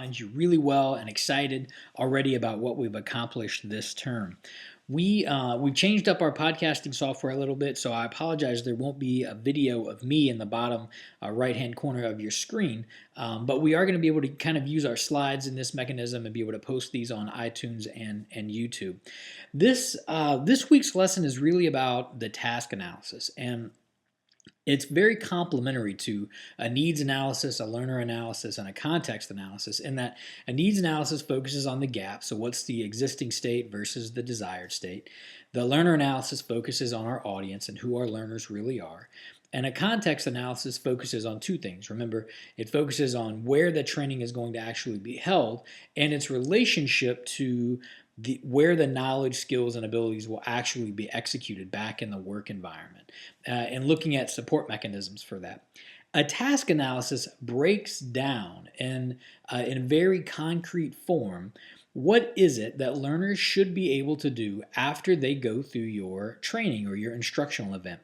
find you really well and excited already about what we've accomplished this term. We've changed up our podcasting software a little bit, so I apologize. There won't be a video of me in the bottom right-hand corner of your screen, but we are going to be able to kind of use our slides in this mechanism and be able to post these on iTunes and YouTube. This week's lesson is really about the task analysis, and it's very complementary to a needs analysis, a learner analysis, and a context analysis, in that a needs analysis focuses on the gap, so what's the existing state versus the desired state. The learner analysis focuses on our audience and who our learners really are. And a context analysis focuses on two things. Remember, it focuses on where the training is going to actually be held and its relationship to where the knowledge, skills, and abilities will actually be executed back in the work environment, and looking at support mechanisms for that. A task analysis breaks down in very concrete form what is it that learners should be able to do after they go through your training or your instructional event.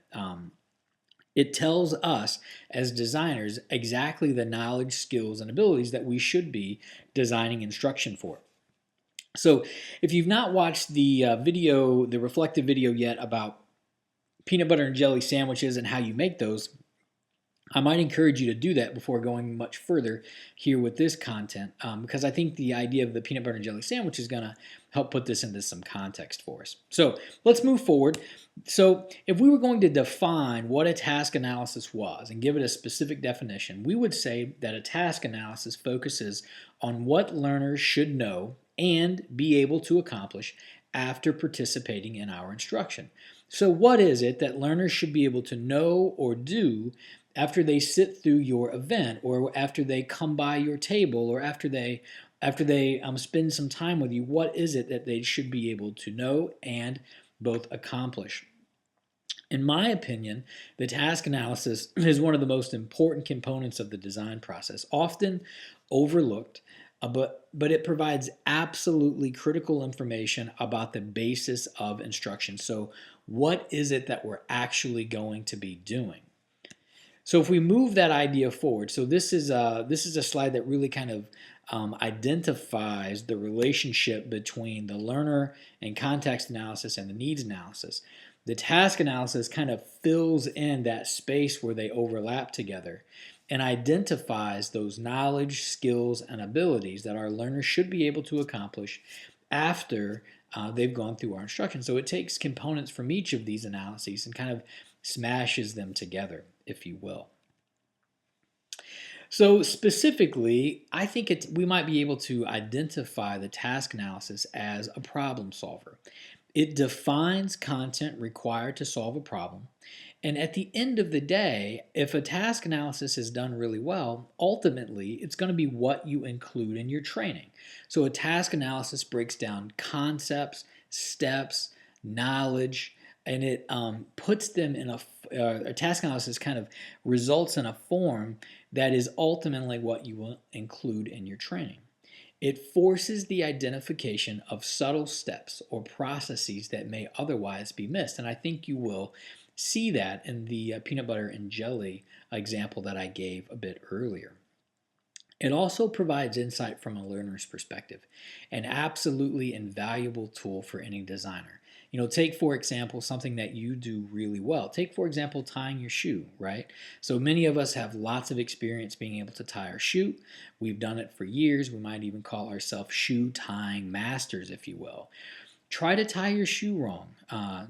It tells us as designers exactly the knowledge, skills, and abilities that we should be designing instruction for. So if you've not watched the the reflective video yet about peanut butter and jelly sandwiches and how you make those, I might encourage you to do that before going much further here with this content, because I think the idea of the peanut butter and jelly sandwich is going to help put this into some context for us. So let's move forward. So if we were going to define what a task analysis was and give it a specific definition, we would say that a task analysis focuses on what learners should know and be able to accomplish after participating in our instruction. So what is it that learners should be able to know or do after they sit through your event, or after they come by your table, or after they spend some time with you? What is it that they should be able to know and both accomplish? In my opinion, the task analysis is one of the most important components of the design process, often overlooked, but it provides absolutely critical information about the basis of instruction. So what is it that we're actually going to be doing? So if we move that idea forward, so this is a slide that really kind of identifies the relationship between the learner and context analysis and the needs analysis. The task analysis kind of fills in that space where they overlap together and identifies those knowledge, skills, and abilities that our learners should be able to accomplish after they've gone through our instruction. So it takes components from each of these analyses and kind of smashes them together, if you will. So specifically, I think we might be able to identify the task analysis as a problem solver. It defines content required to solve a problem. And at the end of the day, if a task analysis is done really well, ultimately it's going to be what you include in your training. So a task analysis breaks down concepts, steps, knowledge, and it puts them in a task analysis kind of results in a form that is ultimately what you will include in your training. It forces the identification of subtle steps or processes that may otherwise be missed. And I think you will see that in the peanut butter and jelly example that I gave a bit earlier. It also provides insight from a learner's perspective, an absolutely invaluable tool for any designer. Take, for example, something that you do really well. Take, for example, tying your shoe, right? So many of us have lots of experience being able to tie our shoe. We've done it for years. We might even call ourselves shoe tying masters, if you will. Try to tie your shoe wrong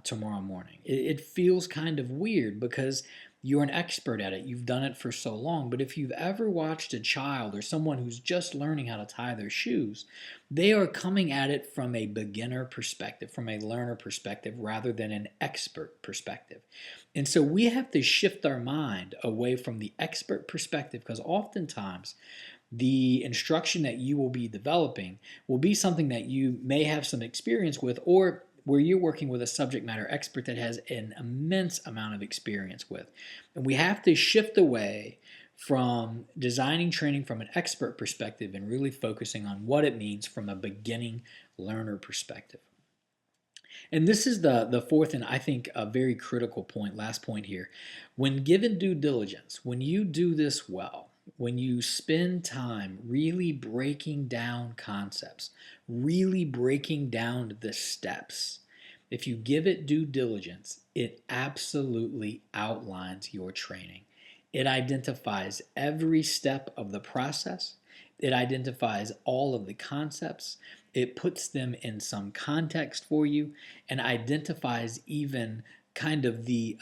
tomorrow morning. It feels kind of weird because you're an expert at it. You've done it for so long. But if you've ever watched a child or someone who's just learning how to tie their shoes, they are coming at it from a beginner perspective, from a learner perspective, rather than an expert perspective. And so we have to shift our mind away from the expert perspective, because oftentimes the instruction that you will be developing will be something that you may have some experience with, or where you're working with a subject matter expert that has an immense amount of experience with. And we have to shift away from designing training from an expert perspective and really focusing on what it means from a beginning learner perspective. And this is the fourth and I think a very critical point, last point here. When given due diligence, when you do this well, when you spend time really breaking down concepts, really breaking down the steps, if you give it due diligence, it absolutely outlines your training. It identifies every step of the process. It identifies all of the concepts. It puts them in some context for you and identifies even kind of the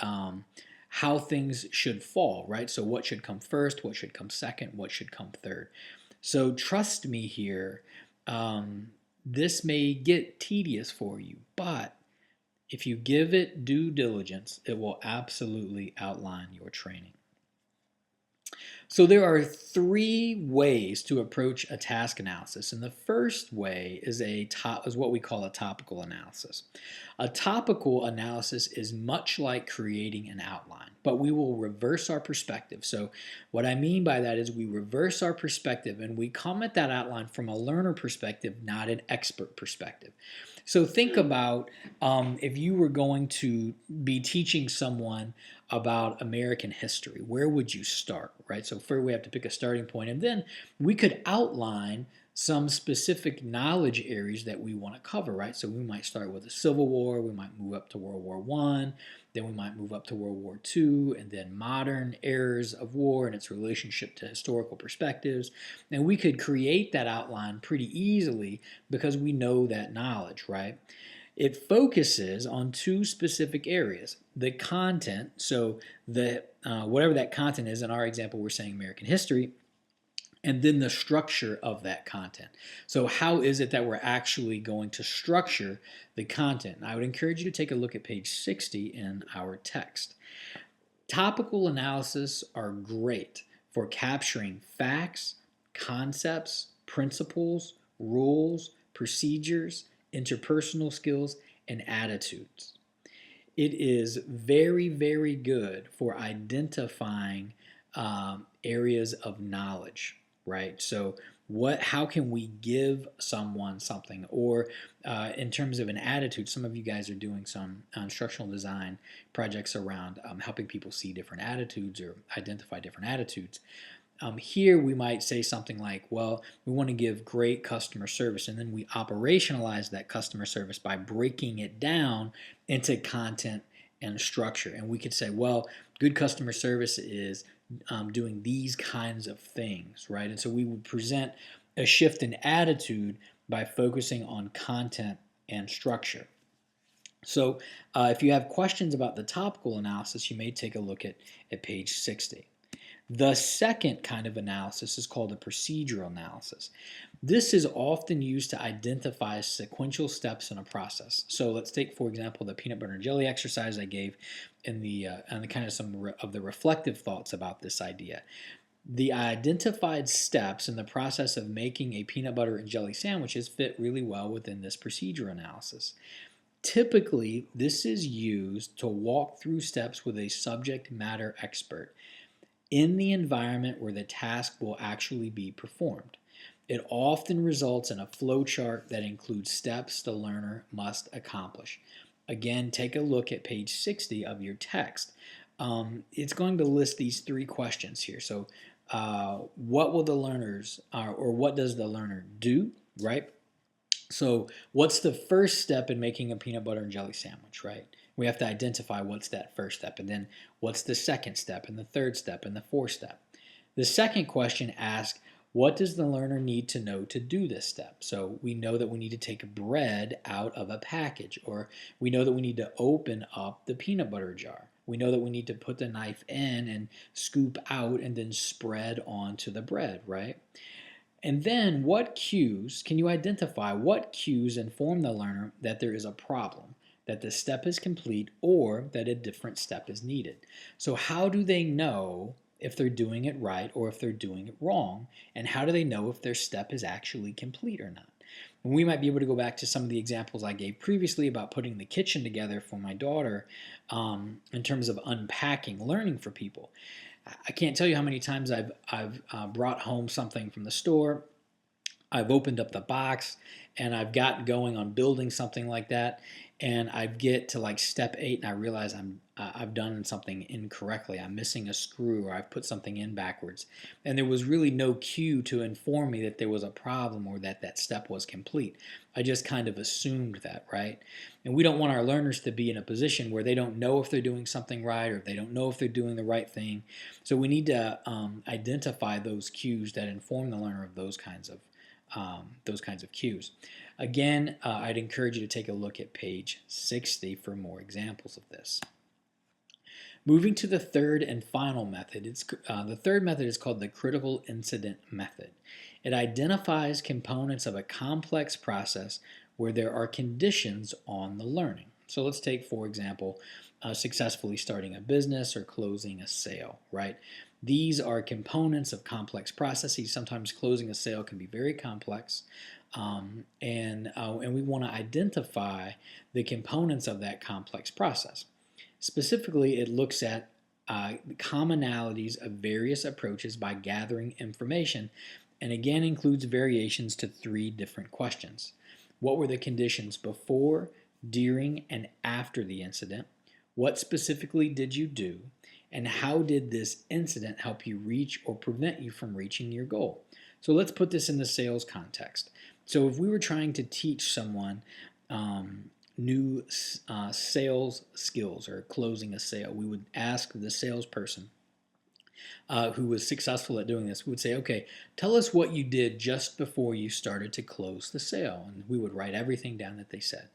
how things should fall, right? So, what should come first? What should come second? What should come third? So, trust me here. Um, this may get tedious for you, but if you give it due diligence, it will absolutely outline your training. So there are three ways to approach a task analysis, and the first way is what we call a topical analysis. A topical analysis is much like creating an outline, but we will reverse our perspective. So what I mean by that is we reverse our perspective and we come at that outline from a learner perspective, not an expert perspective. So think about if you were going to be teaching someone about American history, where would you start, right? So first we have to pick a starting point, and then we could outline some specific knowledge areas that we want to cover, right? So we might start with the Civil War, we might move up to World War I, then we might move up to World War II, and then modern eras of war and its relationship to historical perspectives. And we could create that outline pretty easily because we know that knowledge, right? It focuses on two specific areas. The content, so whatever that content is, in our example, we're saying American history, and then the structure of that content. So how is it that we're actually going to structure the content? And I would encourage you to take a look at page 60 in our text. Topical analysis are great for capturing facts, concepts, principles, rules, procedures, interpersonal skills, and attitudes. It is very, very good for identifying areas of knowledge, right? So how can we give someone something? Or in terms of an attitude, some of you guys are doing some instructional design projects around helping people see different attitudes or identify different attitudes. Here we might say something like, well, we want to give great customer service, and then we operationalize that customer service by breaking it down into content and structure. And we could say, well, good customer service is doing these kinds of things, right? And so we would present a shift in attitude by focusing on content and structure. So if you have questions about the topical analysis, you may take a look at page 60. The second kind of analysis is called a procedural analysis. This is often used to identify sequential steps in a process. So let's take, for example, the peanut butter and jelly exercise I gave in the kind of some of the reflective thoughts about this idea. The identified steps in the process of making a peanut butter and jelly sandwiches fit really well within this procedure analysis. Typically, this is used to walk through steps with a subject matter expert in the environment where the task will actually be performed. It often results in a flowchart that includes steps the learner must accomplish. Again, take a look at page 60 of your text. It's going to list these three questions here. So, what will the learners, or what does the learner do, right? So, what's the first step in making a peanut butter and jelly sandwich, right? We have to identify what's that first step, and then what's the second step, and the third step, and the fourth step. The second question asks, what does the learner need to know to do this step? So we know that we need to take bread out of a package, or we know that we need to open up the peanut butter jar. We know that we need to put the knife in and scoop out and then spread onto the bread, right? And then can you identify what cues inform the learner that there is a problem, that the step is complete, or that a different step is needed? So how do they know if they're doing it right or if they're doing it wrong? And how do they know if their step is actually complete or not? And we might be able to go back to some of the examples I gave previously about putting the kitchen together for my daughter in terms of unpacking, learning for people. I can't tell you how many times I've brought home something from the store. I've opened up the box and I've got going on building something like that. and I get to like step 8 and I realize I've done something incorrectly. I'm missing a screw, or I've put something in backwards, and there was really no cue to inform me that there was a problem or that that step was complete. I just kind of assumed that, right? And we don't want our learners to be in a position where they don't know if they're doing something right, or they don't know if they're doing the right thing. So we need to identify those cues that inform the learner of those kinds of cues. Again, I'd encourage you to take a look at page 60 for more examples of this. Moving to the third and final method, the third method is called the critical incident method. It identifies components of a complex process where there are conditions on the learning. So let's take, for example, successfully starting a business or closing a sale, right? These are components of complex processes. Sometimes closing a sale can be very complex, and we want to identify the components of that complex process. Specifically, it looks at the commonalities of various approaches by gathering information, and again includes variations to 3 different questions. What were the conditions before, during, and after the incident? What specifically did you do? And how did this incident help you reach or prevent you from reaching your goal? So let's put this in the sales context. So if we were trying to teach someone new sales skills or closing a sale, we would ask the salesperson who was successful at doing this. We would say, okay, tell us what you did just before you started to close the sale. And we would write everything down that they said.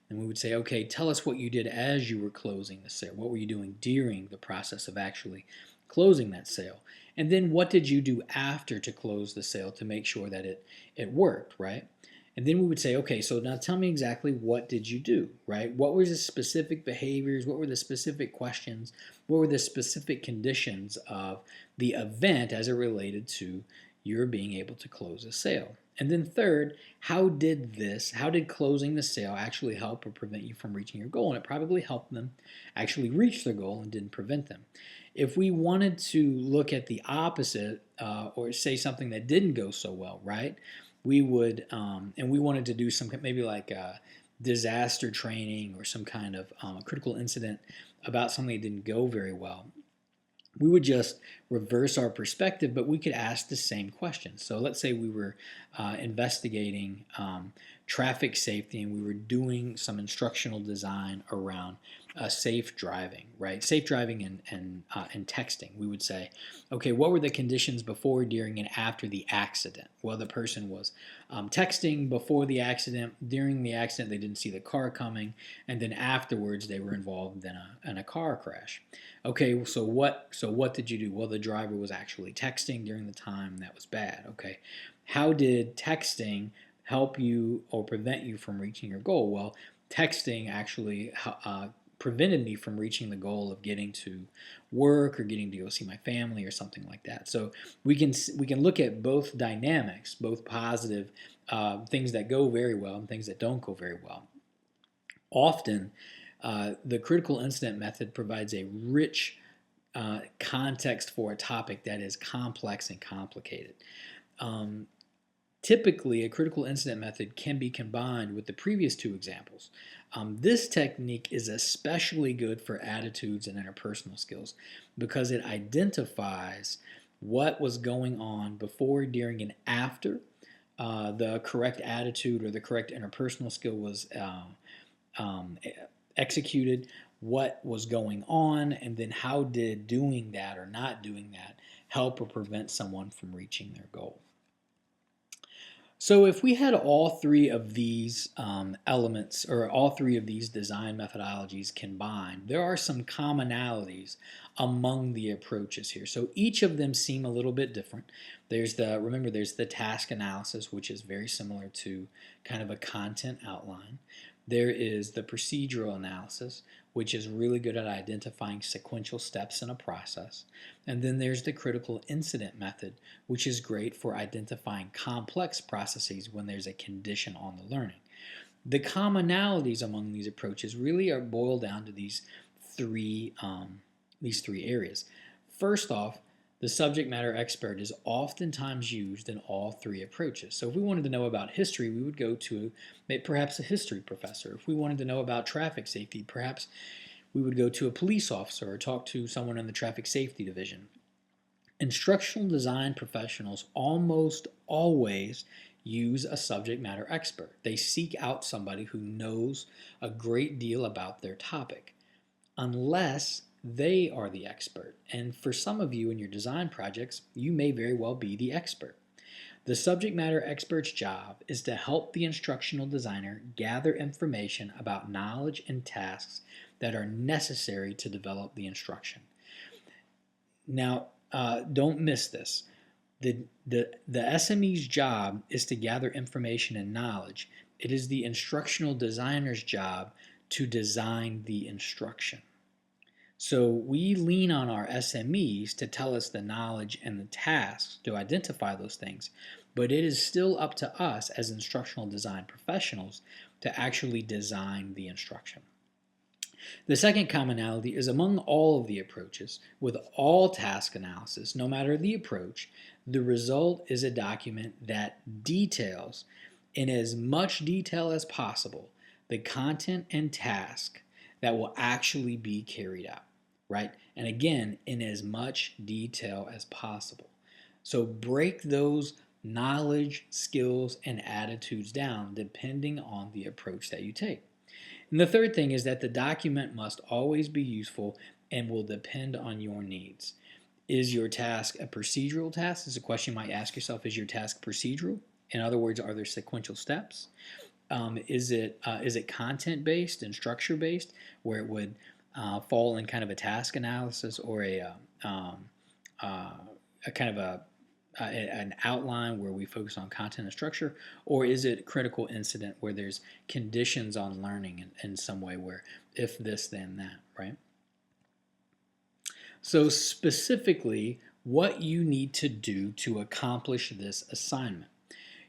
And we would say, okay, tell us what you did as you were closing the sale. What were you doing during the process of actually closing that sale? And then what did you do after to close the sale to make sure that it worked, right? And then we would say, okay, so now tell me exactly what did you do, right? What were the specific behaviors? What were the specific questions? What were the specific conditions of the event as it related to your being able to close a sale? And then third, how did closing the sale actually help or prevent you from reaching your goal? And it probably helped them actually reach their goal and didn't prevent them. If we wanted to look at the opposite or say something that didn't go so well, right? We would, and we wanted to do some maybe like disaster training or some kind of critical incident about something that didn't go very well. We would just reverse our perspective, but we could ask the same question. So let's say we were investigating traffic safety and we were doing some instructional design around safe driving, right? Safe driving and texting. We would say, okay, what were the conditions before, during, and after the accident? Well, the person was texting before the accident. During the accident, they didn't see the car coming, and then afterwards, they were involved in a car crash. Okay, so what did you do? Well, the driver was actually texting during the time that was bad. Okay, how did texting help you or prevent you from reaching your goal? Well, texting actually prevented me from reaching the goal of getting to work or getting to go see my family or something like that. So we can look at both dynamics, both positive things that go very well and things that don't go very well. Often, the critical incident method provides a rich context for a topic that is complex and complicated. Typically, a critical incident method can be combined with the previous 2 examples. This technique is especially good for attitudes and interpersonal skills because it identifies what was going on before, during, and after the correct attitude or the correct interpersonal skill was executed, what was going on, and then how did doing that or not doing that help or prevent someone from reaching their goal. So if we had all 3 of these elements or all 3 of these design methodologies combined, there are some commonalities among the approaches here. So each of them seem a little bit different. There's the task analysis, which is very similar to kind of a content outline. There is the procedural analysis, which is really good at identifying sequential steps in a process. And then there's the critical incident method, which is great for identifying complex processes when there's a condition on the learning. The commonalities among these approaches really are boiled down to these three areas. First off, The subject matter expert is oftentimes used in all three approaches. So if we wanted to know about history, we would go to perhaps a history professor. If we wanted to know about traffic safety, perhaps we would go to a police officer or talk to someone in the traffic safety division. Instructional design professionals almost always use a subject matter expert. They seek out somebody who knows a great deal about their topic, unless they are the expert. And for some of you in your design projects, you may very well be the expert. The subject matter expert's job is to help the instructional designer gather information about knowledge and tasks that are necessary to develop the instruction. Now, don't miss this. The SME's job is to gather information and knowledge. It is the instructional designer's job to design the instruction. So we lean on our SMEs to tell us the knowledge and the tasks to identify those things, but it is still up to us as instructional design professionals to actually design the instruction. The second commonality is among all of the approaches, with all task analysis, no matter the approach, the result is a document that details, in as much detail as possible, the content and task that will actually be carried out, right? And again, in as much detail as possible. So break those knowledge, skills, and attitudes down depending on the approach that you take. And the third thing is that the document must always be useful and will depend on your needs. Is your task a procedural task? This is a question you might ask yourself. Is your task procedural? In other words, are there sequential steps? Is it content-based and structure-based, where it would fall in kind of a task analysis or a kind of an outline where we focus on content and structure, or is it critical incident where there's conditions on learning in some way where if this, then that, right? So specifically, what you need to do to accomplish this assignment.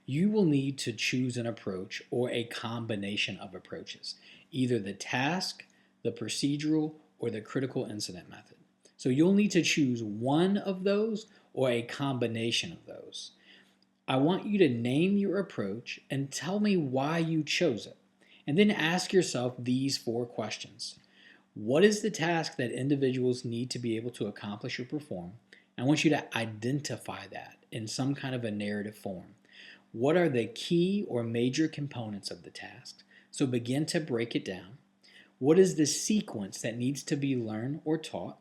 You will need to choose an approach or a combination of approaches, either the task, the procedural, or the critical incident method. So you'll need to choose one of those or a combination of those. I want you to name your approach and tell me why you chose it. And then ask yourself these 4 questions. What is the task that individuals need to be able to accomplish or perform? I want you to identify that in some kind of a narrative form. What are the key or major components of the task? So begin to break it down. What is the sequence that needs to be learned or taught?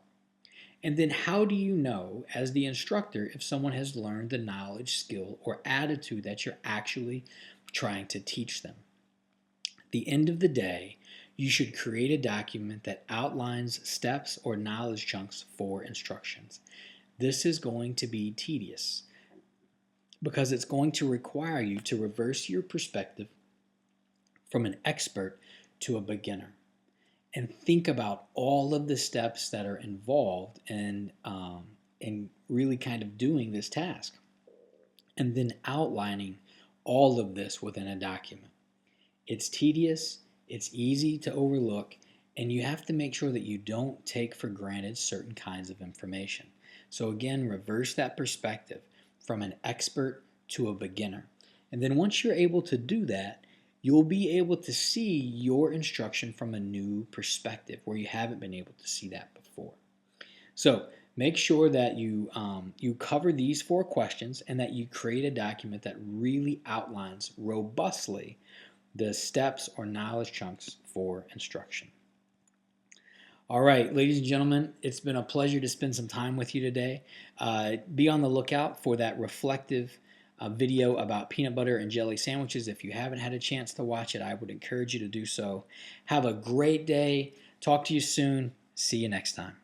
And then how do you know, as the instructor, if someone has learned the knowledge, skill, or attitude that you're actually trying to teach them? At the end of the day, you should create a document that outlines steps or knowledge chunks for instructions. This is going to be tedious because it's going to require you to reverse your perspective from an expert to a beginner and think about all of the steps that are involved in really kind of doing this task, and then outlining all of this within a document. It's tedious, it's easy to overlook, and you have to make sure that you don't take for granted certain kinds of information. So again, reverse that perspective from an expert to a beginner. And then once you're able to do that, you'll be able to see your instruction from a new perspective where you haven't been able to see that before. So make sure that you cover these 4 questions and that you create a document that really outlines robustly the steps or knowledge chunks for instruction. All right, ladies and gentlemen, it's been a pleasure to spend some time with you today. Be on the lookout for that reflective video about peanut butter and jelly sandwiches. If you haven't had a chance to watch it, I would encourage you to do so. Have a great day. Talk to you soon. See you next time.